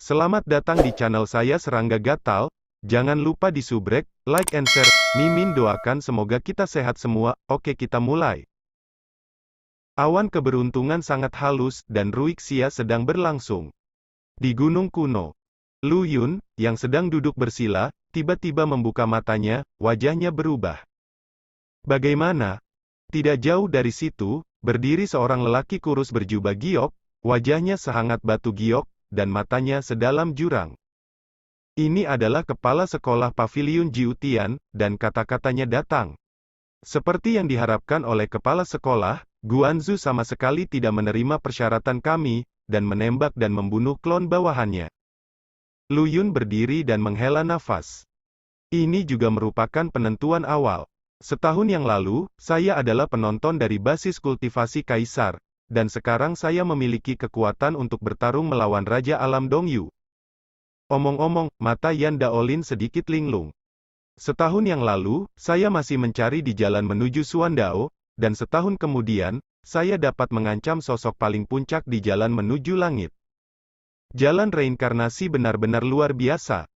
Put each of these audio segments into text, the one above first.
Selamat datang di channel saya Serangga Gatal. Jangan lupa di subrek, like and share. Mimin doakan semoga kita sehat semua. Oke, kita mulai. Awan keberuntungan sangat halus, dan ruiksia sedang berlangsung. Di gunung kuno, Lu Yun, yang sedang duduk bersila, tiba-tiba membuka matanya, wajahnya berubah. Bagaimana? Tidak jauh dari situ, berdiri seorang lelaki kurus berjubah giok, wajahnya sehangat batu giok, dan matanya sedalam jurang. Ini adalah kepala sekolah Paviliun Jiutian, dan kata-katanya datang. Seperti yang diharapkan oleh kepala sekolah, Guanzu sama sekali tidak menerima persyaratan kami, dan menembak dan membunuh klon bawahannya. Lu Yun berdiri dan menghela nafas. Ini juga merupakan penentuan awal. Setahun yang lalu, saya adalah penonton dari basis kultivasi Kaisar, dan sekarang saya memiliki kekuatan untuk bertarung melawan Raja Alam Dongyu. Omong-omong, mata Yan Daolin sedikit linglung. Setahun yang lalu, saya masih mencari di jalan menuju Suandao, dan setahun kemudian, saya dapat mengancam sosok paling puncak di jalan menuju langit. Jalan reinkarnasi benar-benar luar biasa.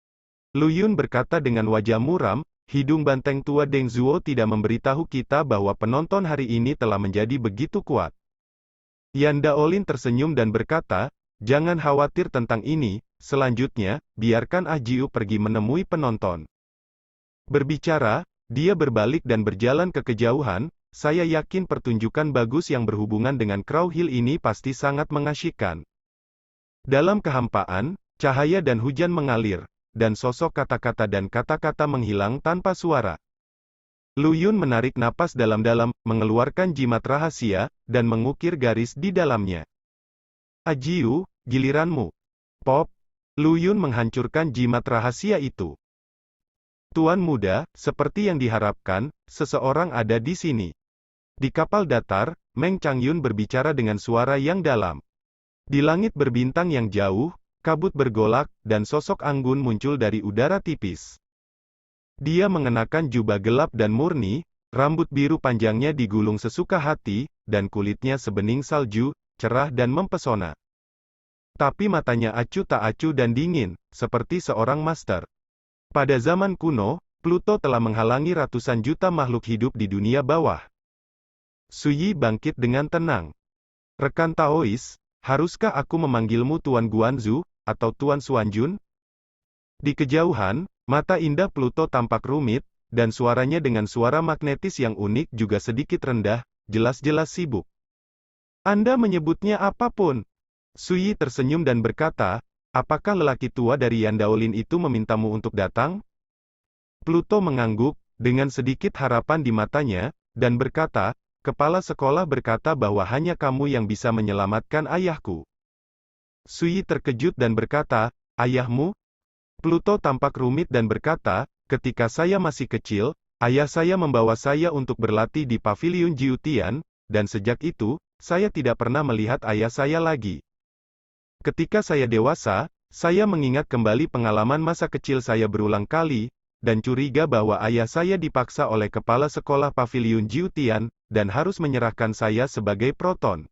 Lu Yun berkata dengan wajah muram, hidung banteng tua Deng Zuo tidak memberitahu kita bahwa penonton hari ini telah menjadi begitu kuat. Yan Daolin tersenyum dan berkata, jangan khawatir tentang ini, selanjutnya, biarkan Ah Jiu pergi menemui penonton. Berbicara, dia berbalik dan berjalan ke kejauhan. Saya yakin pertunjukan bagus yang berhubungan dengan Crow Hill ini pasti sangat mengasyikkan. Dalam kehampaan, cahaya dan hujan mengalir, dan sosok kata-kata dan kata-kata menghilang tanpa suara. Lu Yun menarik napas dalam-dalam, mengeluarkan jimat rahasia, dan mengukir garis di dalamnya. Ah Jiu, giliranmu. Pop. Lu Yun menghancurkan jimat rahasia itu. Tuan muda, seperti yang diharapkan, seseorang ada di sini. Di kapal datar, Meng Changyun berbicara dengan suara yang dalam. Di langit berbintang yang jauh, kabut bergolak, dan sosok anggun muncul dari udara tipis. Dia mengenakan jubah gelap dan murni, rambut biru panjangnya digulung sesuka hati, dan kulitnya sebening salju, cerah dan mempesona. Tapi matanya acuh tak acuh dan dingin, seperti seorang master. Pada zaman kuno, Pluto telah menghalangi ratusan juta makhluk hidup di dunia bawah. Suyi bangkit dengan tenang. Rekan Taois, haruskah aku memanggilmu Tuan Guanzu, atau Tuan Xuanjun? Di kejauhan, mata indah Pluto tampak rumit, dan suaranya dengan suara magnetis yang unik juga sedikit rendah, jelas-jelas sibuk. Anda menyebutnya apapun. Suyi tersenyum dan berkata, apakah lelaki tua dari Yan Daolin itu memintamu untuk datang? Pluto mengangguk, dengan sedikit harapan di matanya, dan berkata, kepala sekolah berkata bahwa hanya kamu yang bisa menyelamatkan ayahku. Suyi terkejut dan berkata, ayahmu? Pluto tampak rumit dan berkata, ketika saya masih kecil, ayah saya membawa saya untuk berlatih di Paviliun Jiutian, dan sejak itu, saya tidak pernah melihat ayah saya lagi. Ketika saya dewasa, saya mengingat kembali pengalaman masa kecil saya berulang kali, dan curiga bahwa ayah saya dipaksa oleh kepala sekolah Paviliun Jiutian, dan harus menyerahkan saya sebagai proton.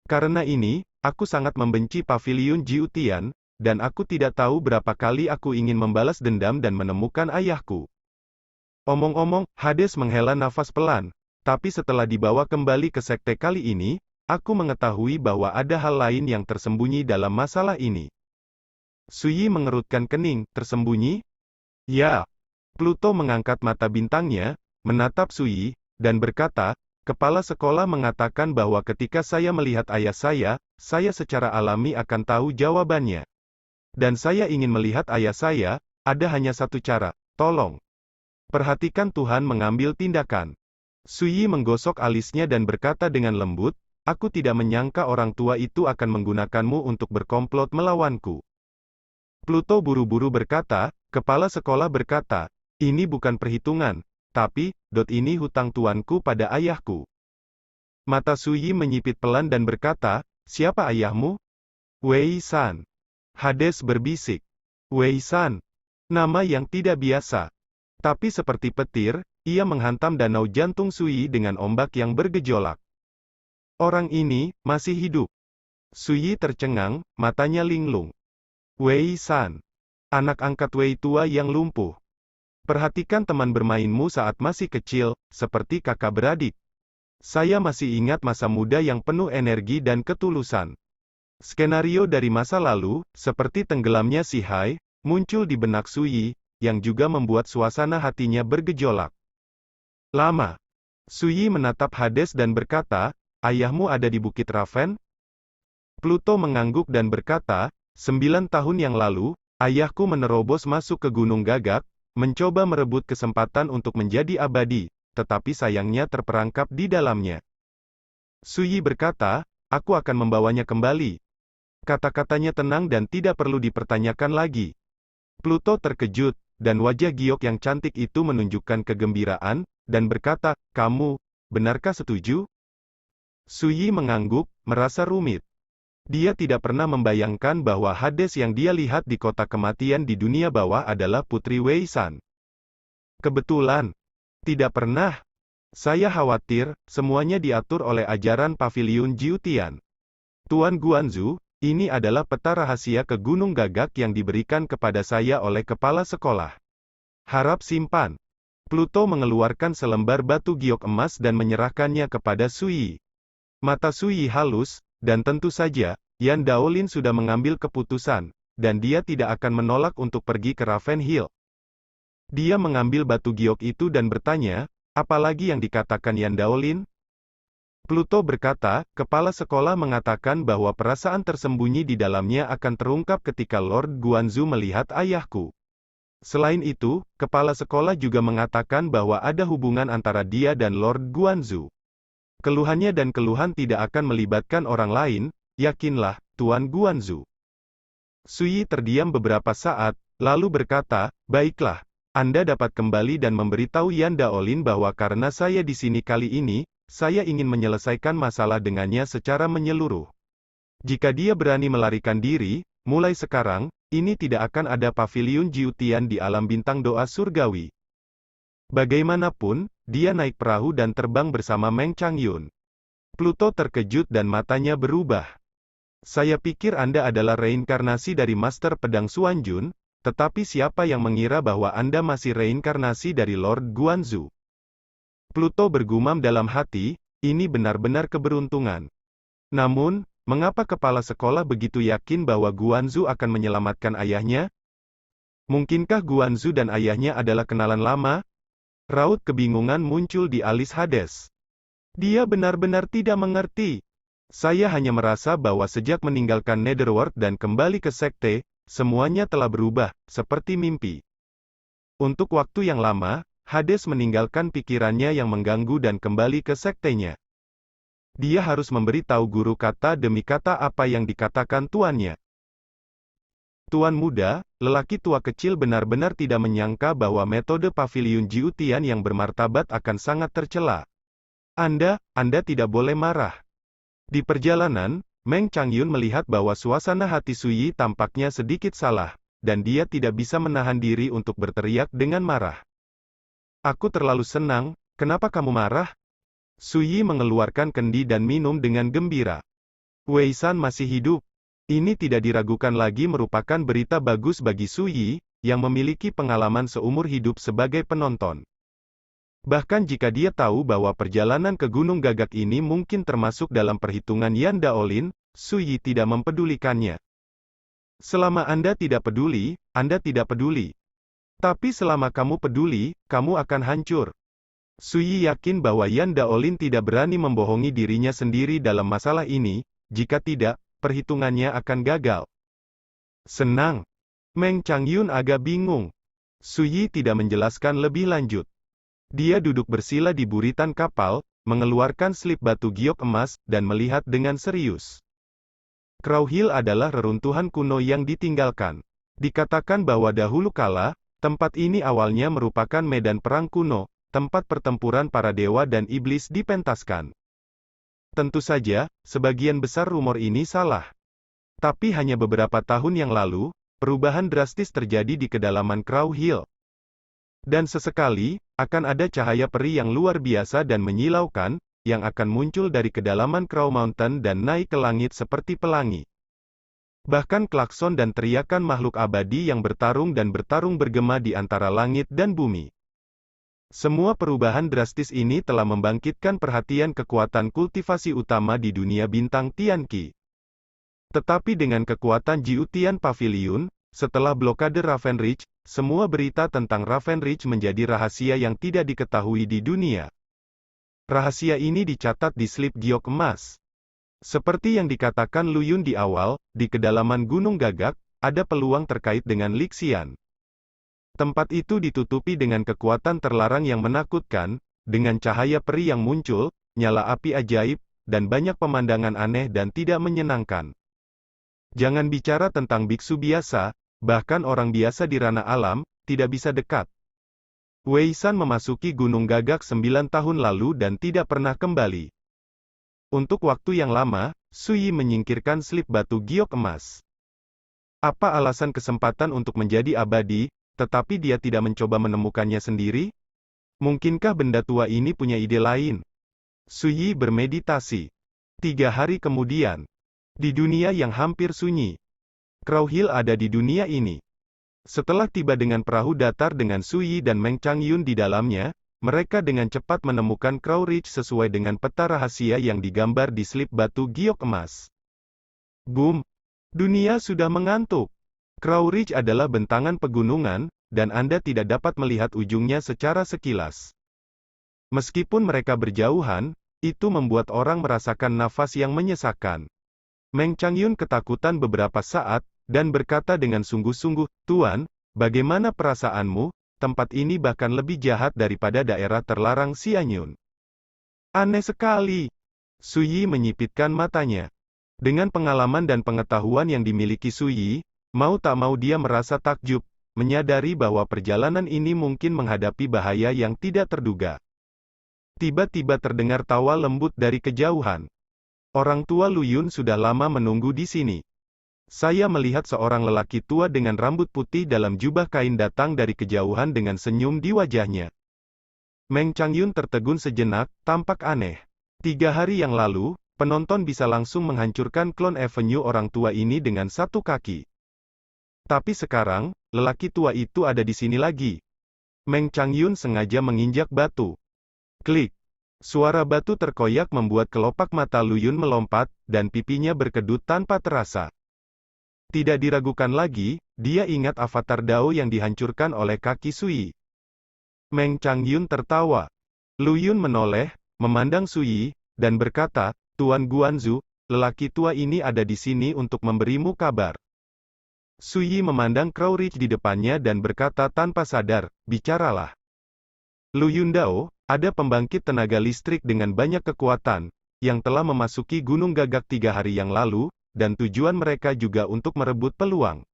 Karena ini, aku sangat membenci Paviliun Jiutian, dan aku tidak tahu berapa kali aku ingin membalas dendam dan menemukan ayahku. Omong-omong, Hades menghela nafas pelan, tapi setelah dibawa kembali ke sekte kali ini, aku mengetahui bahwa ada hal lain yang tersembunyi dalam masalah ini. Suyi mengerutkan kening, tersembunyi? Ya. Pluto mengangkat mata bintangnya, menatap Suyi, dan berkata, kepala sekolah mengatakan bahwa ketika saya melihat ayah saya secara alami akan tahu jawabannya. Dan saya ingin melihat ayah saya, ada hanya satu cara, tolong. Perhatikan Tuhan mengambil tindakan. Suyi menggosok alisnya dan berkata dengan lembut, aku tidak menyangka orang tua itu akan menggunakanmu untuk berkomplot melawanku. Pluto buru-buru berkata, kepala sekolah berkata, ini bukan perhitungan, tapi, ini hutang tuanku pada ayahku. Mata Suyi menyipit pelan dan berkata, siapa ayahmu? Wei San. Hades berbisik. Wei San. Nama yang tidak biasa. Tapi seperti petir, ia menghantam danau jantung Suyi dengan ombak yang bergejolak. Orang ini, masih hidup. Suyi tercengang, matanya linglung. Wei San. Anak angkat Wei tua yang lumpuh. Perhatikan teman bermainmu saat masih kecil, seperti kakak beradik. Saya masih ingat masa muda yang penuh energi dan ketulusan. Skenario dari masa lalu, seperti tenggelamnya si Hai, muncul di benak Suyi, yang juga membuat suasana hatinya bergejolak. Lama. Suyi menatap Hades dan berkata, ayahmu ada di Bukit Raven? Pluto mengangguk dan berkata, 9 tahun yang lalu, ayahku menerobos masuk ke Gunung Gagak, mencoba merebut kesempatan untuk menjadi abadi, tetapi sayangnya terperangkap di dalamnya. Suyi berkata, aku akan membawanya kembali. Kata-katanya tenang dan tidak perlu dipertanyakan lagi. Pluto terkejut, dan wajah giok yang cantik itu menunjukkan kegembiraan, dan berkata, kamu, benarkah setuju? Suyi mengangguk, merasa rumit. Dia tidak pernah membayangkan bahwa Hades yang dia lihat di kota kematian di dunia bawah adalah Putri Wei San. Kebetulan. Tidak pernah. Saya khawatir, semuanya diatur oleh ajaran Paviliun Jiutian. Tuan Guanzu, ini adalah peta rahasia ke Gunung Gagak yang diberikan kepada saya oleh kepala sekolah. Harap simpan. Pluto mengeluarkan selembar batu giok emas dan menyerahkannya kepada Suyi. Mata Suyi halus, dan tentu saja, Yan Daolin sudah mengambil keputusan, dan dia tidak akan menolak untuk pergi ke Raven Hill. Dia mengambil batu giok itu dan bertanya, apalagi yang dikatakan Yan Daolin? Pluto berkata, kepala sekolah mengatakan bahwa perasaan tersembunyi di dalamnya akan terungkap ketika Lord Guanzu melihat ayahku. Selain itu, kepala sekolah juga mengatakan bahwa ada hubungan antara dia dan Lord Guanzu. Keluhannya dan keluhan tidak akan melibatkan orang lain, yakinlah, Tuan Guanzu. Suyi terdiam beberapa saat, lalu berkata, baiklah, Anda dapat kembali dan memberitahu Yan Daolin bahwa karena saya di sini kali ini, saya ingin menyelesaikan masalah dengannya secara menyeluruh. Jika dia berani melarikan diri, mulai sekarang, ini tidak akan ada Paviliun Jiutian di alam bintang doa surgawi. Bagaimanapun, dia naik perahu dan terbang bersama Meng Changyun. Pluto terkejut dan matanya berubah. Saya pikir Anda adalah reinkarnasi dari Master Pedang Xuanjun, tetapi siapa yang mengira bahwa Anda masih reinkarnasi dari Lord Guanzu? Pluto bergumam dalam hati, ini benar-benar keberuntungan. Namun, mengapa kepala sekolah begitu yakin bahwa Guanzu akan menyelamatkan ayahnya? Mungkinkah Guanzu dan ayahnya adalah kenalan lama? Raut kebingungan muncul di alis Hades. Dia benar-benar tidak mengerti. Saya hanya merasa bahwa sejak meninggalkan Netherworld dan kembali ke sekte, semuanya telah berubah, seperti mimpi. Untuk waktu yang lama, Hades meninggalkan pikirannya yang mengganggu dan kembali ke sektenya. Dia harus memberitahu guru kata demi kata apa yang dikatakan tuannya. Tuan muda, lelaki tua kecil benar-benar tidak menyangka bahwa metode Paviliun Jiutian yang bermartabat akan sangat tercela. Anda tidak boleh marah. Di perjalanan, Meng Changyun melihat bahwa suasana hati Suyi tampaknya sedikit salah, dan dia tidak bisa menahan diri untuk berteriak dengan marah. Aku terlalu senang, kenapa kamu marah? Suyi mengeluarkan kendi dan minum dengan gembira. Wei San masih hidup. Ini tidak diragukan lagi merupakan berita bagus bagi Suyi, yang memiliki pengalaman seumur hidup sebagai penonton. Bahkan jika dia tahu bahwa perjalanan ke Gunung Gagak ini mungkin termasuk dalam perhitungan Yan Daolin, Suyi tidak mempedulikannya. Selama Anda tidak peduli, Anda tidak peduli. Tapi selama kamu peduli, kamu akan hancur. Suyi yakin bahwa Yan Daolin tidak berani membohongi dirinya sendiri dalam masalah ini, jika tidak, perhitungannya akan gagal. Senang. Meng Changyun agak bingung. Suyi tidak menjelaskan lebih lanjut. Dia duduk bersila di buritan kapal, mengeluarkan slip batu giok emas, dan melihat dengan serius. Crow Hill adalah reruntuhan kuno yang ditinggalkan. Dikatakan bahwa dahulu kala, tempat ini awalnya merupakan medan perang kuno, tempat pertempuran para dewa dan iblis dipentaskan. Tentu saja, sebagian besar rumor ini salah. Tapi hanya beberapa tahun yang lalu, perubahan drastis terjadi di kedalaman Crow Hill. Dan sesekali, akan ada cahaya peri yang luar biasa dan menyilaukan, yang akan muncul dari kedalaman Crow Mountain dan naik ke langit seperti pelangi. Bahkan klakson dan teriakan makhluk abadi yang bertarung bergema di antara langit dan bumi. Semua perubahan drastis ini telah membangkitkan perhatian kekuatan kultivasi utama di dunia bintang Tianqi. Tetapi dengan kekuatan Jiutian Pavilion, setelah blokade Raven Ridge, semua berita tentang Raven Ridge menjadi rahasia yang tidak diketahui di dunia. Rahasia ini dicatat di slip giok emas. Seperti yang dikatakan Lu Yun di awal, di kedalaman Gunung Gagak, ada peluang terkait dengan Lixian. Tempat itu ditutupi dengan kekuatan terlarang yang menakutkan, dengan cahaya peri yang muncul, nyala api ajaib, dan banyak pemandangan aneh dan tidak menyenangkan. Jangan bicara tentang biksu biasa, bahkan orang biasa di ranah alam, tidak bisa dekat. Wei San memasuki Gunung Gagak 9 tahun lalu dan tidak pernah kembali. Untuk waktu yang lama, Sui menyingkirkan slip batu giok emas. Apa alasan kesempatan untuk menjadi abadi, tetapi dia tidak mencoba menemukannya sendiri? Mungkinkah benda tua ini punya ide lain? Sui bermeditasi. 3 hari kemudian, di dunia yang hampir sunyi, Crow Hill ada di dunia ini. Setelah tiba dengan perahu datar dengan Sui dan Meng Changyun di dalamnya, mereka dengan cepat menemukan Crow Ridge sesuai dengan peta rahasia yang digambar di slip batu giok emas. Boom! Dunia sudah mengantuk. Crow Ridge adalah bentangan pegunungan, dan Anda tidak dapat melihat ujungnya secara sekilas. Meskipun mereka berjauhan, itu membuat orang merasakan nafas yang menyesakkan. Meng Changyun ketakutan beberapa saat, dan berkata dengan sungguh-sungguh, "Tuan, bagaimana perasaanmu? Tempat ini bahkan lebih jahat daripada daerah terlarang Xianyun." Aneh sekali. Suyi menyipitkan matanya. Dengan pengalaman dan pengetahuan yang dimiliki Suyi, mau tak mau dia merasa takjub, menyadari bahwa perjalanan ini mungkin menghadapi bahaya yang tidak terduga. Tiba-tiba terdengar tawa lembut dari kejauhan. Orang tua Lu Yun sudah lama menunggu di sini. Saya melihat seorang lelaki tua dengan rambut putih dalam jubah kain datang dari kejauhan dengan senyum di wajahnya. Meng Changyun tertegun sejenak, tampak aneh. 3 hari yang lalu, penonton bisa langsung menghancurkan klon Avenue orang tua ini dengan satu kaki. Tapi sekarang, lelaki tua itu ada di sini lagi. Meng Changyun sengaja menginjak batu. Klik. Suara batu terkoyak membuat kelopak mata Lu Yun melompat, dan pipinya berkedut tanpa terasa. Tidak diragukan lagi, dia ingat avatar Dao yang dihancurkan oleh kaki Sui. Meng Changyun tertawa. Lu Yun menoleh, memandang Sui, dan berkata, "Tuan Guanzu, lelaki tua ini ada di sini untuk memberimu kabar." Sui memandang Crow Ridge di depannya dan berkata tanpa sadar, "Bicaralah." Lu Yun Dao, ada pembangkit tenaga listrik dengan banyak kekuatan, yang telah memasuki Gunung Gagak 3 hari yang lalu, dan tujuan mereka juga untuk merebut peluang.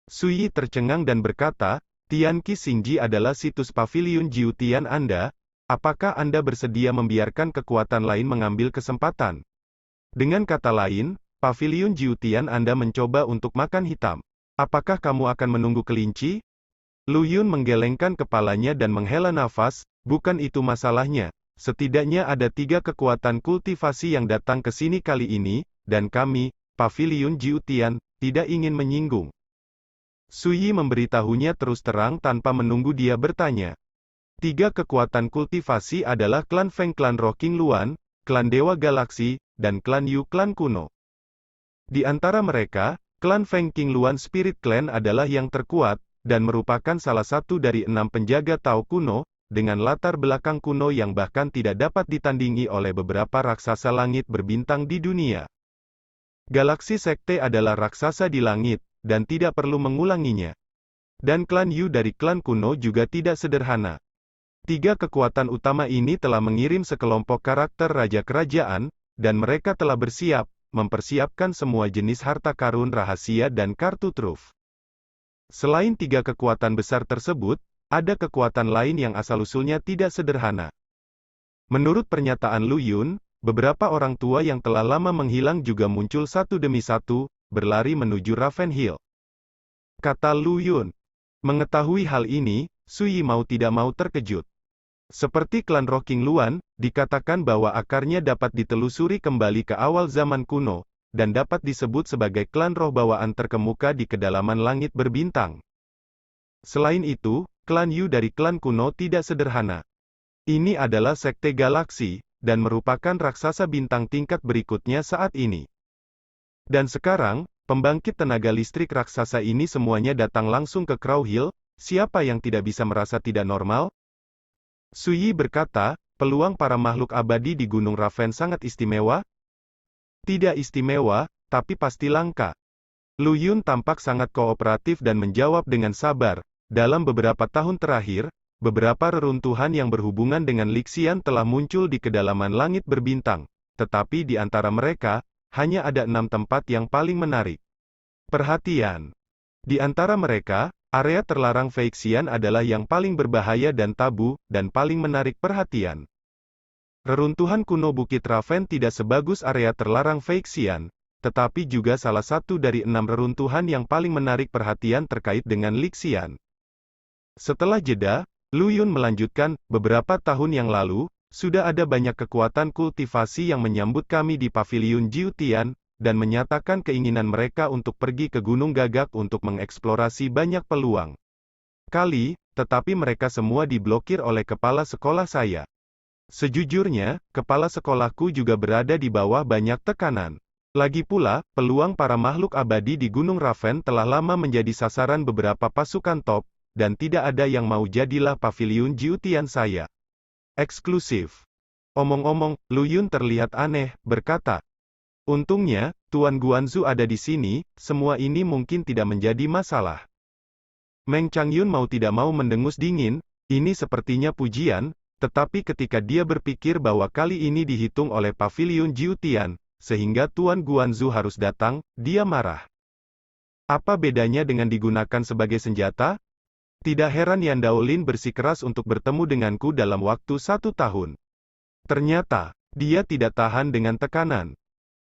Sui tercengang dan berkata, "Tianqi Xingji adalah situs pavilion Jiutian Anda, apakah Anda bersedia membiarkan kekuatan lain mengambil kesempatan?" Dengan kata lain, pavilion Jiutian Anda mencoba untuk makan hitam. Apakah kamu akan menunggu kelinci? Lu Yun menggelengkan kepalanya dan menghela nafas, "Bukan itu masalahnya. Setidaknya ada 3 kekuatan kultivasi yang datang ke sini kali ini, dan kami, Pavilion Jiutian, tidak ingin menyinggung." Suyi memberitahunya terus terang tanpa menunggu dia bertanya. 3 kekuatan kultivasi adalah klan Feng, klan Rocking Luan, klan Dewa Galaksi, dan klan Yu, klan kuno. Di antara mereka, klan Feng King Luan Spirit Clan adalah yang terkuat, dan merupakan salah satu dari 6 penjaga Tao kuno, dengan latar belakang kuno yang bahkan tidak dapat ditandingi oleh beberapa raksasa langit berbintang di dunia. Galaksi Sekte adalah raksasa di langit, dan tidak perlu mengulanginya. Dan klan Yu dari klan kuno juga tidak sederhana. 3 kekuatan utama ini telah mengirim sekelompok karakter raja kerajaan, dan mereka telah bersiap, mempersiapkan semua jenis harta karun rahasia dan kartu truf. Selain 3 kekuatan besar tersebut, ada kekuatan lain yang asal-usulnya tidak sederhana. Menurut pernyataan Lu Yun, beberapa orang tua yang telah lama menghilang juga muncul satu demi satu, berlari menuju Raven Hill. Kata Lu Yun. Mengetahui hal ini, Sui mau tidak mau terkejut. Seperti klan Rocking Luan, dikatakan bahwa akarnya dapat ditelusuri kembali ke awal zaman kuno, dan dapat disebut sebagai klan roh bawaan terkemuka di kedalaman langit berbintang. Selain itu, klan Yu dari klan kuno tidak sederhana. Ini adalah sekte galaksi, dan merupakan raksasa bintang tingkat berikutnya saat ini. Dan sekarang, pembangkit tenaga listrik raksasa ini semuanya datang langsung ke Crow Hill. Siapa yang tidak bisa merasa tidak normal? Suyi berkata, peluang para makhluk abadi di Gunung Raven sangat istimewa? Tidak istimewa, tapi pasti langka. Lu Yun tampak sangat kooperatif dan menjawab dengan sabar. Dalam beberapa tahun terakhir, beberapa reruntuhan yang berhubungan dengan Lixian telah muncul di kedalaman langit berbintang. Tetapi di antara mereka, hanya ada 6 tempat yang paling menarik perhatian. Di antara mereka, area terlarang Feixian adalah yang paling berbahaya dan tabu, dan paling menarik perhatian. Reruntuhan kuno Bukit Raven tidak sebagus area terlarang Feixian, tetapi juga salah satu dari 6 reruntuhan yang paling menarik perhatian terkait dengan Lixian. Setelah jeda, Lu Yun melanjutkan, beberapa tahun yang lalu, sudah ada banyak kekuatan kultivasi yang menyambut kami di Paviliun Jiutian, dan menyatakan keinginan mereka untuk pergi ke Gunung Gagak untuk mengeksplorasi banyak peluang. Tetapi mereka semua diblokir oleh kepala sekolah saya. Sejujurnya, kepala sekolahku juga berada di bawah banyak tekanan. Lagi pula, peluang para makhluk abadi di Gunung Raven telah lama menjadi sasaran beberapa pasukan top, dan tidak ada yang mau jadilah Paviliun Jiutian saya eksklusif. Omong-omong, Lu Yun terlihat aneh, berkata, untungnya, Tuan Guanzu ada di sini, semua ini mungkin tidak menjadi masalah. Meng Changyun mau tidak mau mendengus dingin, ini sepertinya pujian, tetapi ketika dia berpikir bahwa kali ini dihitung oleh Paviliun Jiutian, sehingga Tuan Guanzu harus datang, dia marah. Apa bedanya dengan digunakan sebagai senjata? Tidak heran Yan Daolin bersikeras untuk bertemu denganku dalam waktu 1 tahun. Ternyata, dia tidak tahan dengan tekanan.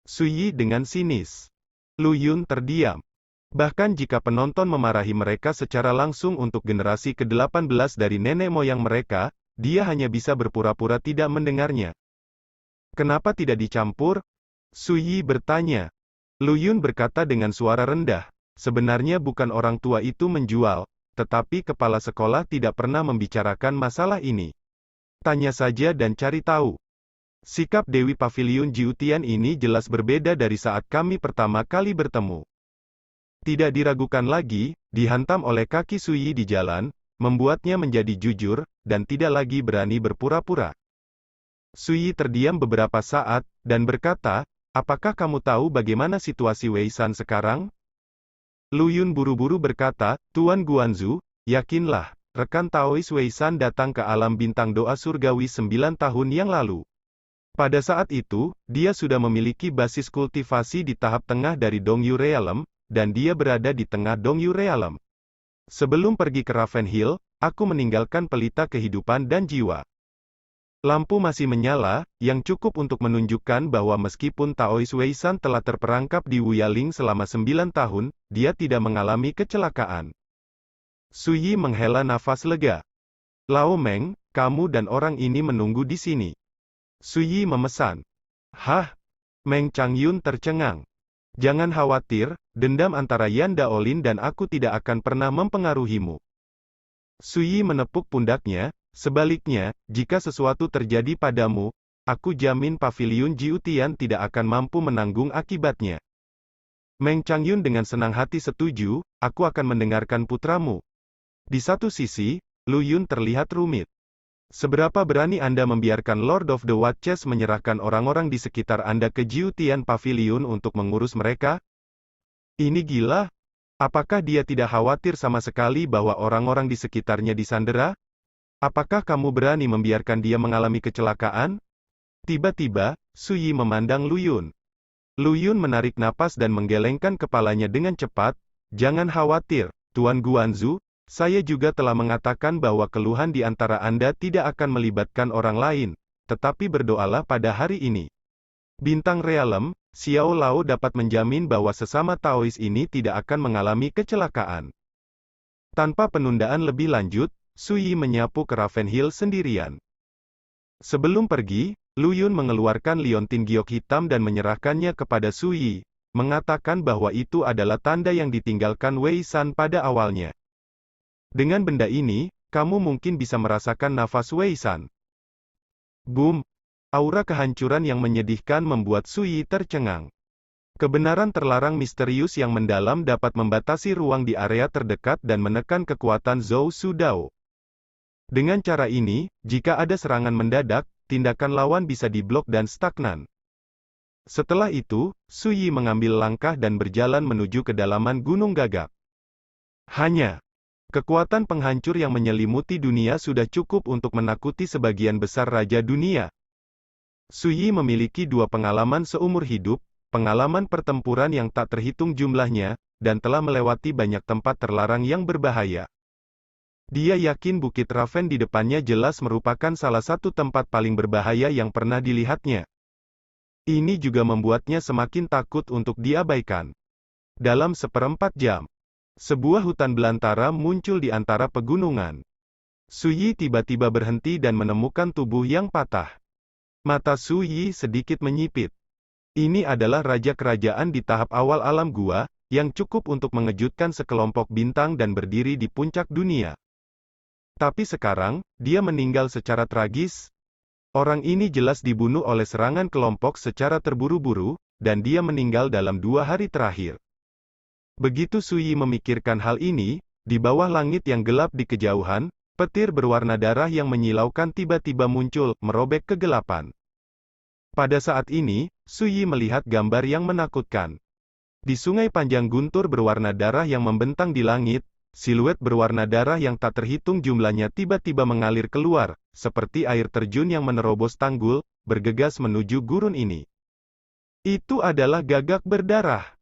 Suyi dengan sinis. Lu Yun terdiam. Bahkan jika penonton memarahi mereka secara langsung untuk generasi ke-18 dari nenek moyang mereka, dia hanya bisa berpura-pura tidak mendengarnya. Kenapa tidak dicampur? Suyi bertanya. Lu Yun berkata dengan suara rendah, sebenarnya bukan orang tua itu menjual, tetapi kepala sekolah tidak pernah membicarakan masalah ini. Tanya saja dan cari tahu. Sikap Dewi Paviliun Jiutian ini jelas berbeda dari saat kami pertama kali bertemu. Tidak diragukan lagi, dihantam oleh kaki Suyi di jalan, membuatnya menjadi jujur, dan tidak lagi berani berpura-pura. Suyi terdiam beberapa saat, dan berkata, apakah kamu tahu bagaimana situasi Wei San sekarang? Lu Yun buru-buru berkata, Tuan Guanzu, yakinlah, rekan Taois Wei San datang ke alam bintang doa surgawi 9 tahun yang lalu. Pada saat itu, dia sudah memiliki basis kultivasi di tahap tengah dari Dongyu Realm, dan dia berada di tengah Dongyu Realm. Sebelum pergi ke Raven Hill, aku meninggalkan pelita kehidupan dan jiwa. Lampu masih menyala, yang cukup untuk menunjukkan bahwa meskipun Taois Wei San telah terperangkap di Wuyaling selama 9 tahun, dia tidak mengalami kecelakaan. Suyi menghela nafas lega. Lao Meng, kamu dan orang ini menunggu di sini. Suyi memesan. Hah? Meng Changyun tercengang. Jangan khawatir, dendam antara Yan Daolin dan aku tidak akan pernah mempengaruhimu. Suyi menepuk pundaknya, sebaliknya, jika sesuatu terjadi padamu, aku jamin Paviliun Jiutian tidak akan mampu menanggung akibatnya. Meng Changyun dengan senang hati setuju, aku akan mendengarkan putramu. Di satu sisi, Lu Yun terlihat rumit. Seberapa berani Anda membiarkan Lord of the Watches menyerahkan orang-orang di sekitar Anda ke Jiutian Pavilion untuk mengurus mereka? Ini gila? Apakah dia tidak khawatir sama sekali bahwa orang-orang di sekitarnya disandera? Apakah kamu berani membiarkan dia mengalami kecelakaan? Tiba-tiba, Suyi memandang Lu Yun. Lu Yun menarik napas dan menggelengkan kepalanya dengan cepat. Jangan khawatir, Tuan Guanzu. Saya juga telah mengatakan bahwa keluhan di antara Anda tidak akan melibatkan orang lain, tetapi berdoalah pada hari ini. Bintang Realm, Xiao Lao dapat menjamin bahwa sesama Taois ini tidak akan mengalami kecelakaan. Tanpa penundaan lebih lanjut, Suyi menyapu ke Raven Hill sendirian. Sebelum pergi, Lu Yun mengeluarkan liontin giok hitam dan menyerahkannya kepada Su Yi, mengatakan bahwa itu adalah tanda yang ditinggalkan Wei San pada awalnya. Dengan benda ini, kamu mungkin bisa merasakan nafas Wei San. Boom! Aura kehancuran yang menyedihkan membuat Su Yi tercengang. Kebenaran terlarang misterius yang mendalam dapat membatasi ruang di area terdekat dan menekan kekuatan Zhou Su Dao. Dengan cara ini, jika ada serangan mendadak, tindakan lawan bisa diblok dan stagnan. Setelah itu, Su Yi mengambil langkah dan berjalan menuju kedalaman Gunung Gagak. Hanya kekuatan penghancur yang menyelimuti dunia sudah cukup untuk menakuti sebagian besar raja dunia. Su Yi memiliki dua pengalaman seumur hidup, pengalaman pertempuran yang tak terhitung jumlahnya, dan telah melewati banyak tempat terlarang yang berbahaya. Dia yakin Bukit Raven di depannya jelas merupakan salah satu tempat paling berbahaya yang pernah dilihatnya. Ini juga membuatnya semakin takut untuk diabaikan. Dalam seperempat jam, sebuah hutan belantara muncul di antara pegunungan. Su Yi tiba-tiba berhenti dan menemukan tubuh yang patah. Mata Su Yi sedikit menyipit. Ini adalah raja kerajaan di tahap awal alam gua, yang cukup untuk mengejutkan sekelompok bintang dan berdiri di puncak dunia. Tapi sekarang, dia meninggal secara tragis. Orang ini jelas dibunuh oleh serangan kelompok secara terburu-buru, dan dia meninggal dalam 2 hari terakhir. Begitu Su Yi memikirkan hal ini, di bawah langit yang gelap di kejauhan, petir berwarna darah yang menyilaukan tiba-tiba muncul, merobek kegelapan. Pada saat ini, Su Yi melihat gambar yang menakutkan. Di sungai panjang guntur berwarna darah yang membentang di langit, siluet berwarna darah yang tak terhitung jumlahnya tiba-tiba mengalir keluar, seperti air terjun yang menerobos tanggul, bergegas menuju gurun ini. Itu adalah gagak berdarah.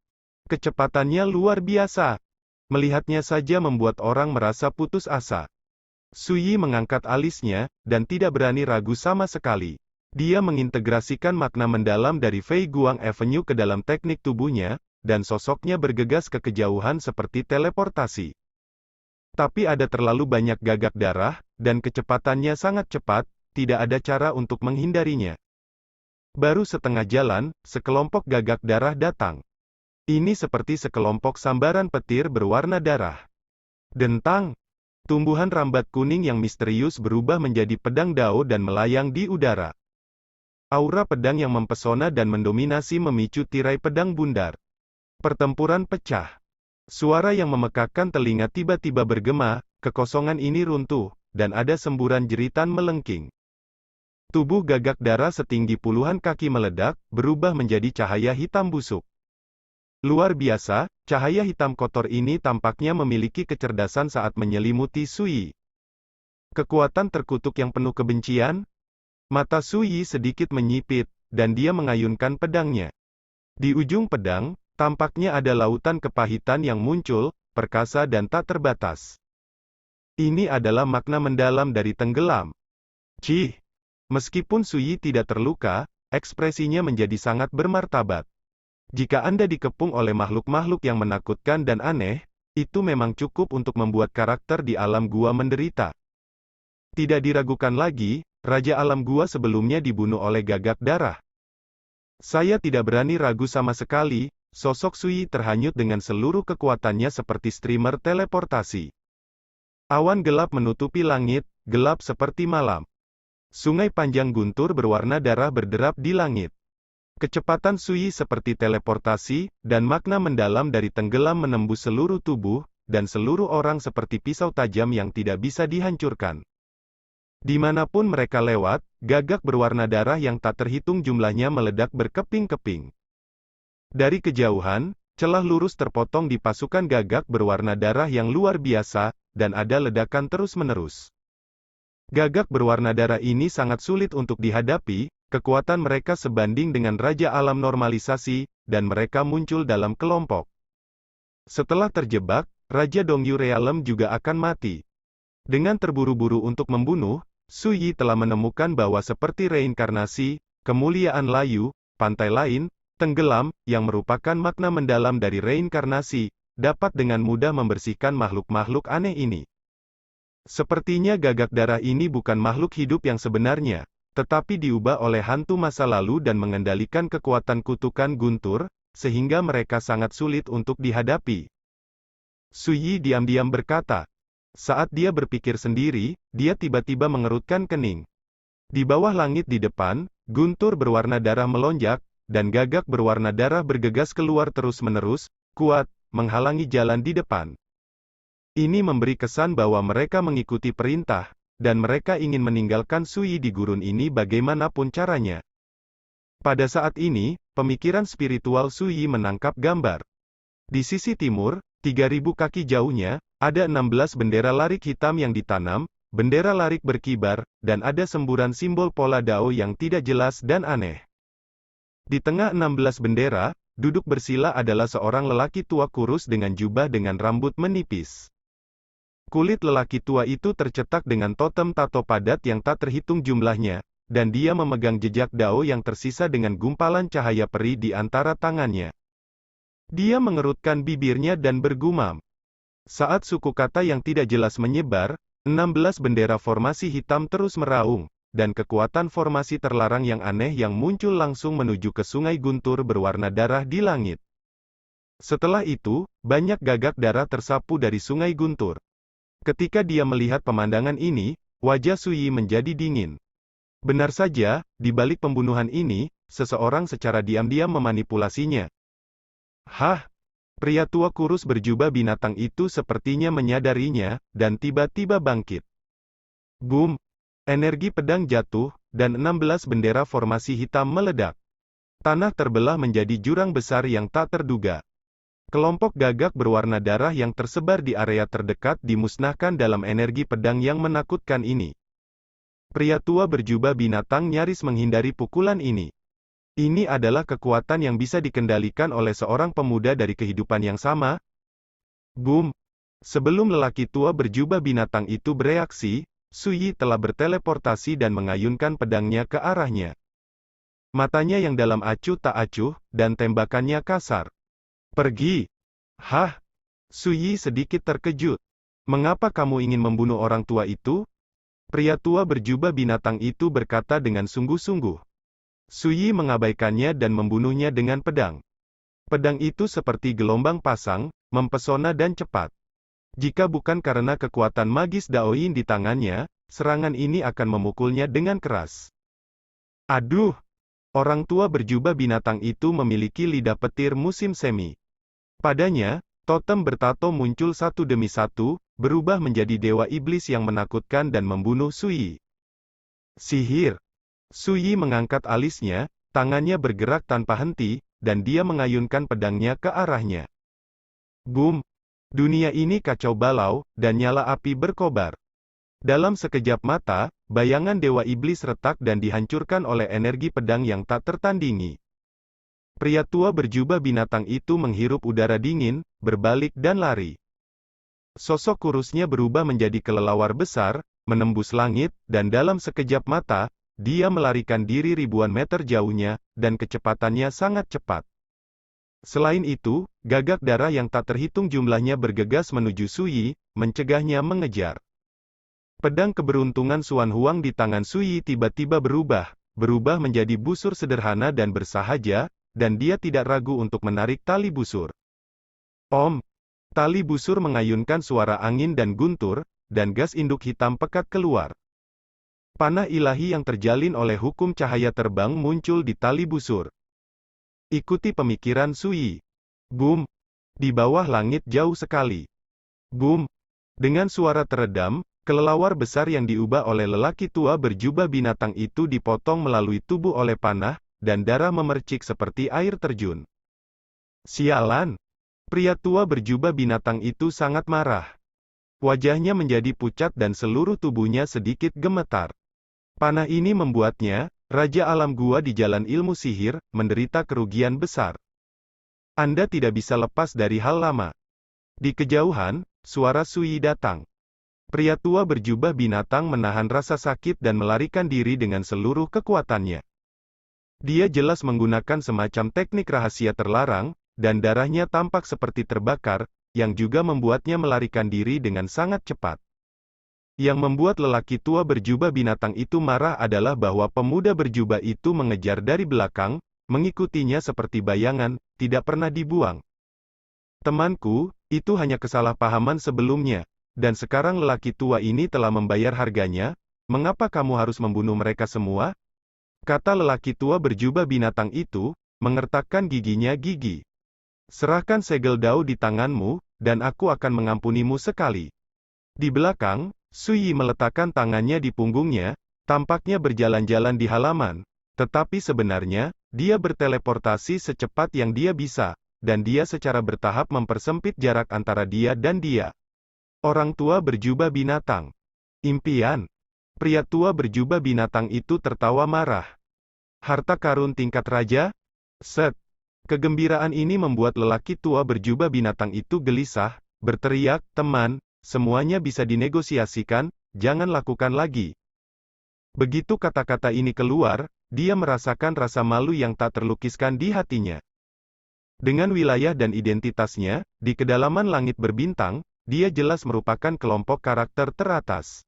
Kecepatannya luar biasa. Melihatnya saja membuat orang merasa putus asa. Su Yi mengangkat alisnya, dan tidak berani ragu sama sekali. Dia mengintegrasikan makna mendalam dari Fei Guang Avenue ke dalam teknik tubuhnya, dan sosoknya bergegas ke kejauhan seperti teleportasi. Tapi ada terlalu banyak gagak darah, dan kecepatannya sangat cepat, tidak ada cara untuk menghindarinya. Baru setengah jalan, sekelompok gagak darah datang. Ini seperti sekelompok sambaran petir berwarna darah. Dentang! Tumbuhan rambat kuning yang misterius berubah menjadi pedang dao dan melayang di udara. Aura pedang yang mempesona dan mendominasi memicu tirai pedang bundar. Pertempuran pecah. Suara yang memekakkan telinga tiba-tiba bergema, kekosongan ini runtuh, dan ada semburan jeritan melengking. Tubuh gagak darah setinggi puluhan kaki meledak, berubah menjadi cahaya hitam busuk. Luar biasa, cahaya hitam kotor ini tampaknya memiliki kecerdasan saat menyelimuti Su Yi. Kekuatan terkutuk yang penuh kebencian? Mata Su Yi sedikit menyipit, dan dia mengayunkan pedangnya. Di ujung pedang, tampaknya ada lautan kepahitan yang muncul, perkasa dan tak terbatas. Ini adalah makna mendalam dari tenggelam. Cih! Meskipun Su Yi tidak terluka, ekspresinya menjadi sangat bermartabat. Jika Anda dikepung oleh makhluk-makhluk yang menakutkan dan aneh, itu memang cukup untuk membuat karakter di alam gua menderita. Tidak diragukan lagi, Raja Alam Gua sebelumnya dibunuh oleh gagak darah. Saya tidak berani ragu sama sekali, sosok Su Yi terhanyut dengan seluruh kekuatannya seperti streamer teleportasi. Awan gelap menutupi langit, gelap seperti malam. Sungai panjang guntur berwarna darah berderap di langit. Kecepatan Su Yi seperti teleportasi, dan makna mendalam dari tenggelam menembus seluruh tubuh, dan seluruh orang seperti pisau tajam yang tidak bisa dihancurkan. Dimanapun mereka lewat, gagak berwarna darah yang tak terhitung jumlahnya meledak berkeping-keping. Dari kejauhan, celah lurus terpotong di pasukan gagak berwarna darah yang luar biasa, dan ada ledakan terus-menerus. Gagak berwarna darah ini sangat sulit untuk dihadapi, kekuatan mereka sebanding dengan Raja Alam Normalisasi, dan mereka muncul dalam kelompok. Setelah terjebak, Raja Dongyu Realm juga akan mati. Dengan terburu-buru untuk membunuh, Su Yi telah menemukan bahwa seperti reinkarnasi, kemuliaan layu, pantai lain, tenggelam, yang merupakan makna mendalam dari reinkarnasi, dapat dengan mudah membersihkan makhluk-makhluk aneh ini. Sepertinya gagak darah ini bukan makhluk hidup yang sebenarnya. tetapi diubah oleh hantu masa lalu dan mengendalikan kekuatan kutukan guntur, sehingga mereka sangat sulit untuk dihadapi. Su Yi diam-diam berkata. Saat dia berpikir sendiri, dia tiba-tiba mengerutkan kening. Di bawah langit di depan, guntur berwarna darah melonjak, dan gagak berwarna darah bergegas keluar terus-menerus, kuat, menghalangi jalan di depan. Ini memberi kesan bahwa mereka mengikuti perintah, dan mereka ingin meninggalkan Su Yi di gurun ini bagaimanapun caranya. Pada saat ini, pemikiran spiritual Su Yi menangkap gambar. Di sisi timur, 3.000 kaki jauhnya, ada 16 bendera larik hitam yang ditanam, bendera larik berkibar, dan ada semburan simbol pola Dao yang tidak jelas dan aneh. Di tengah 16 bendera, duduk bersila adalah seorang lelaki tua kurus dengan jubah dengan rambut menipis. Kulit lelaki tua itu tercetak dengan totem tato padat yang tak terhitung jumlahnya, dan dia memegang jejak Dao yang tersisa dengan gumpalan cahaya peri di antara tangannya. Dia mengerutkan bibirnya dan bergumam. Saat suku kata yang tidak jelas menyebar, 16 bendera formasi hitam terus meraung, dan kekuatan formasi terlarang yang aneh yang muncul langsung menuju ke sungai guntur berwarna darah di langit. Setelah itu, banyak gagak darah tersapu dari sungai guntur. Ketika dia melihat pemandangan ini, wajah Su Yi menjadi dingin. Benar saja, di balik pembunuhan ini, seseorang secara diam-diam memanipulasinya. Hah? Pria tua kurus berjubah binatang itu sepertinya menyadarinya, dan tiba-tiba bangkit. Boom! Energi pedang jatuh, dan 16 bendera formasi hitam meledak. Tanah terbelah menjadi jurang besar yang tak terduga. Kelompok gagak berwarna darah yang tersebar di area terdekat dimusnahkan dalam energi pedang yang menakutkan ini. Pria tua berjubah binatang nyaris menghindari pukulan ini. Ini adalah kekuatan yang bisa dikendalikan oleh seorang pemuda dari kehidupan yang sama. Boom! Sebelum lelaki tua berjubah binatang itu bereaksi, Su Yi telah berteleportasi dan mengayunkan pedangnya ke arahnya. Matanya yang dalam acuh tak acuh, dan tembakannya kasar. Pergi! Hah? Su Yi sedikit terkejut. Mengapa kamu ingin membunuh orang tua itu? Pria tua berjubah binatang itu berkata dengan sungguh-sungguh. Su Yi mengabaikannya dan membunuhnya dengan pedang. Pedang itu seperti gelombang pasang, mempesona dan cepat. Jika bukan karena kekuatan magis Daoyin di tangannya, serangan ini akan memukulnya dengan keras. Aduh! Orang tua berjubah binatang itu memiliki lidah petir musim semi. Padanya, totem bertato muncul satu demi satu, berubah menjadi dewa iblis yang menakutkan dan membunuh Su Yi. Sihir. Su Yi mengangkat alisnya, tangannya bergerak tanpa henti, dan dia mengayunkan pedangnya ke arahnya. Boom! Dunia ini kacau balau, dan nyala api berkobar. Dalam sekejap mata, bayangan dewa iblis retak dan dihancurkan oleh energi pedang yang tak tertandingi. Pria tua berjubah binatang itu menghirup udara dingin, berbalik dan lari. Sosok kurusnya berubah menjadi kelelawar besar, menembus langit, dan dalam sekejap mata, dia melarikan diri ribuan meter jauhnya, dan kecepatannya sangat cepat. Selain itu, gagak darah yang tak terhitung jumlahnya bergegas menuju Su Yi, mencegahnya mengejar. Pedang keberuntungan Xuan Huang di tangan Su Yi tiba-tiba berubah menjadi busur sederhana dan bersahaja, dan dia tidak ragu untuk menarik tali busur. Om! Tali busur mengayunkan suara angin dan guntur, dan gas induk hitam pekat keluar. Panah ilahi yang terjalin oleh hukum cahaya terbang muncul di tali busur. Ikuti pemikiran Su Yi. Boom! Di bawah langit jauh sekali. Boom! Dengan suara teredam, kelelawar besar yang diubah oleh lelaki tua berjubah binatang itu dipotong melalui tubuh oleh panah, dan darah memercik seperti air terjun. Sialan! Pria tua berjubah binatang itu sangat marah. Wajahnya menjadi pucat dan seluruh tubuhnya sedikit gemetar. Panah ini membuatnya, Raja Alam Gua di Jalan Ilmu Sihir, menderita kerugian besar. Anda tidak bisa lepas dari hal lama. Di kejauhan, suara Su Yi datang. Pria tua berjubah binatang menahan rasa sakit dan melarikan diri dengan seluruh kekuatannya. Dia jelas menggunakan semacam teknik rahasia terlarang, dan darahnya tampak seperti terbakar, yang juga membuatnya melarikan diri dengan sangat cepat. Yang membuat lelaki tua berjubah binatang itu marah adalah bahwa pemuda berjubah itu mengejar dari belakang, mengikutinya seperti bayangan, tidak pernah dibuang. Temanku, itu hanya kesalahpahaman sebelumnya, dan sekarang lelaki tua ini telah membayar harganya. Mengapa kamu harus membunuh mereka semua? Kata lelaki tua berjubah binatang itu, mengertakkan giginya gigi. Serahkan segel dao di tanganmu, dan aku akan mengampunimu sekali. Di belakang, Sui meletakkan tangannya di punggungnya, tampaknya berjalan-jalan di halaman. Tetapi sebenarnya, dia berteleportasi secepat yang dia bisa, dan dia secara bertahap mempersempit jarak antara dia dan dia. Orang tua berjubah binatang. Impian. Pria tua berjubah binatang itu tertawa marah. Harta karun tingkat raja? Set. Kegembiraan ini membuat lelaki tua berjubah binatang itu gelisah, berteriak, teman, semuanya bisa dinegosiasikan, jangan lakukan lagi. Begitu kata-kata ini keluar, dia merasakan rasa malu yang tak terlukiskan di hatinya. Dengan wilayah dan identitasnya, di kedalaman langit berbintang, dia jelas merupakan kelompok karakter teratas.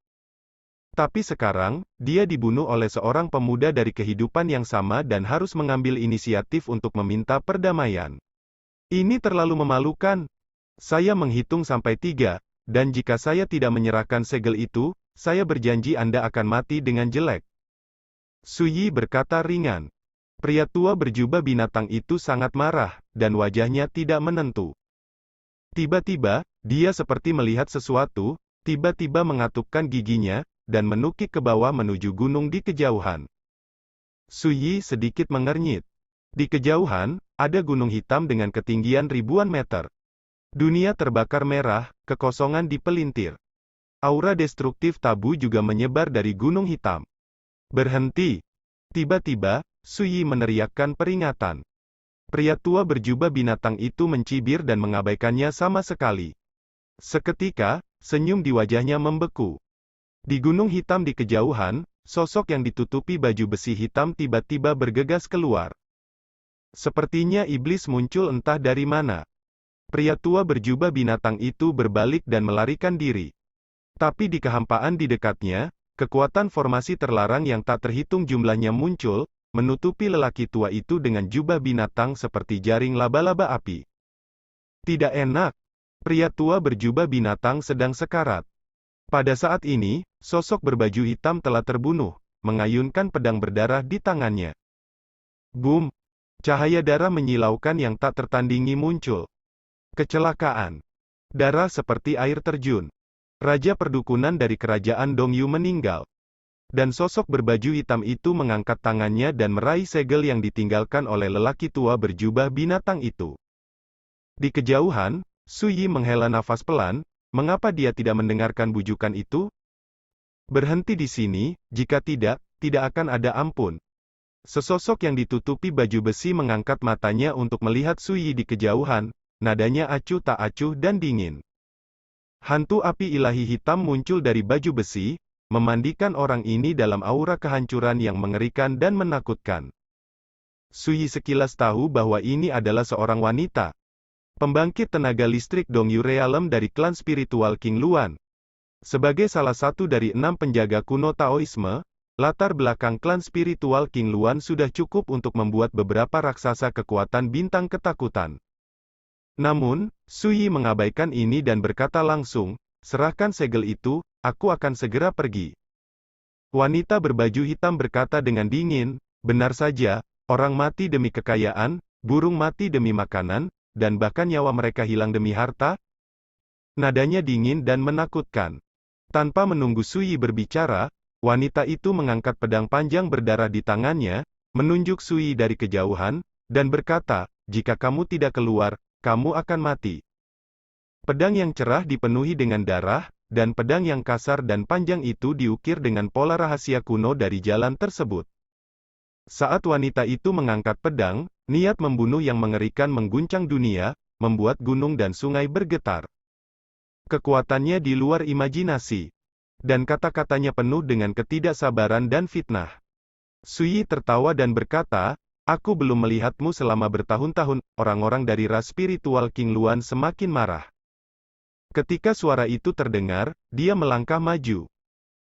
Tapi sekarang, dia dibunuh oleh seorang pemuda dari kehidupan yang sama dan harus mengambil inisiatif untuk meminta perdamaian. Ini terlalu memalukan. Saya menghitung sampai 3. Dan jika saya tidak menyerahkan segel itu, saya berjanji Anda akan mati dengan jelek. Suyi berkata ringan. Pria tua berjubah binatang itu sangat marah, dan wajahnya tidak menentu. Tiba-tiba, dia seperti melihat sesuatu, tiba-tiba mengatupkan giginya, dan menukik ke bawah menuju gunung di kejauhan. Suyi sedikit mengernyit. Di kejauhan, ada gunung hitam dengan ketinggian ribuan meter. Dunia terbakar merah, kekosongan dipelintir. Aura destruktif tabu juga menyebar dari gunung hitam. Berhenti. Tiba-tiba, Suyi meneriakkan peringatan. Pria tua berjubah binatang itu mencibir dan mengabaikannya sama sekali. Seketika, senyum di wajahnya membeku. Di gunung hitam di kejauhan, sosok yang ditutupi baju besi hitam tiba-tiba bergegas keluar. Sepertinya iblis muncul entah dari mana. Pria tua berjubah binatang itu berbalik dan melarikan diri. Tapi di kehampaan di dekatnya, kekuatan formasi terlarang yang tak terhitung jumlahnya muncul, menutupi lelaki tua itu dengan jubah binatang seperti jaring laba-laba api. Tidak enak. Pria tua berjubah binatang sedang sekarat. Pada saat ini, sosok berbaju hitam telah terbunuh, mengayunkan pedang berdarah di tangannya. Boom! Cahaya darah menyilaukan yang tak tertandingi muncul. Kecelakaan. Darah seperti air terjun. Raja perdukunan dari kerajaan Dongyu meninggal. Dan sosok berbaju hitam itu mengangkat tangannya dan meraih segel yang ditinggalkan oleh lelaki tua berjubah binatang itu. Di kejauhan, Suyi menghela nafas pelan. Mengapa dia tidak mendengarkan bujukan itu? Berhenti di sini, jika tidak, tidak akan ada ampun. Sesosok yang ditutupi baju besi mengangkat matanya untuk melihat Suyi di kejauhan. Nadanya acuh tak acuh dan dingin. Hantu api ilahi hitam muncul dari baju besi, memandikan orang ini dalam aura kehancuran yang mengerikan dan menakutkan. Suyi sekilas tahu bahwa ini adalah seorang wanita. Pembangkit tenaga listrik Dongyu Realm dari klan spiritual King Luan. Sebagai salah satu dari 6 penjaga kuno Taoisme, latar belakang klan spiritual King Luan sudah cukup untuk membuat beberapa raksasa kekuatan bintang ketakutan. Namun, Suyi mengabaikan ini dan berkata langsung, serahkan segel itu, aku akan segera pergi. Wanita berbaju hitam berkata dengan dingin, benar saja, orang mati demi kekayaan, burung mati demi makanan, dan bahkan nyawa mereka hilang demi harta. Nadanya dingin dan menakutkan. Tanpa menunggu Suyi berbicara, wanita itu mengangkat pedang panjang berdarah di tangannya, menunjuk Suyi dari kejauhan, dan berkata, jika kamu tidak keluar, kamu akan mati. Pedang yang cerah dipenuhi dengan darah, dan pedang yang kasar dan panjang itu diukir dengan pola rahasia kuno dari jalan tersebut. Saat wanita itu mengangkat pedang, niat membunuh yang mengerikan mengguncang dunia, membuat gunung dan sungai bergetar. Kekuatannya di luar imajinasi. Dan kata-katanya penuh dengan ketidaksabaran dan fitnah. Suyi tertawa dan berkata, aku belum melihatmu selama bertahun-tahun. Orang-orang dari ras spiritual King Luan semakin marah. Ketika suara itu terdengar, dia melangkah maju.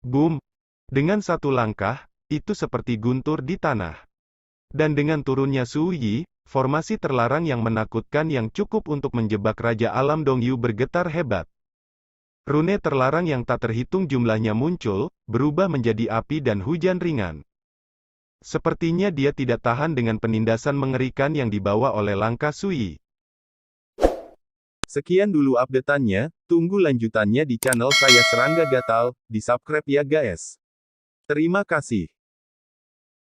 Boom! Dengan satu langkah, itu seperti guntur di tanah. Dan dengan turunnya Su Yi, formasi terlarang yang menakutkan yang cukup untuk menjebak Raja Alam Dongyu bergetar hebat. Rune terlarang yang tak terhitung jumlahnya muncul, berubah menjadi api dan hujan ringan. Sepertinya dia tidak tahan dengan penindasan mengerikan yang dibawa oleh langkah Su Yi. Sekian dulu update-annya, tunggu lanjutannya di channel saya Serangga Gatal, di subscribe ya guys. Terima kasih.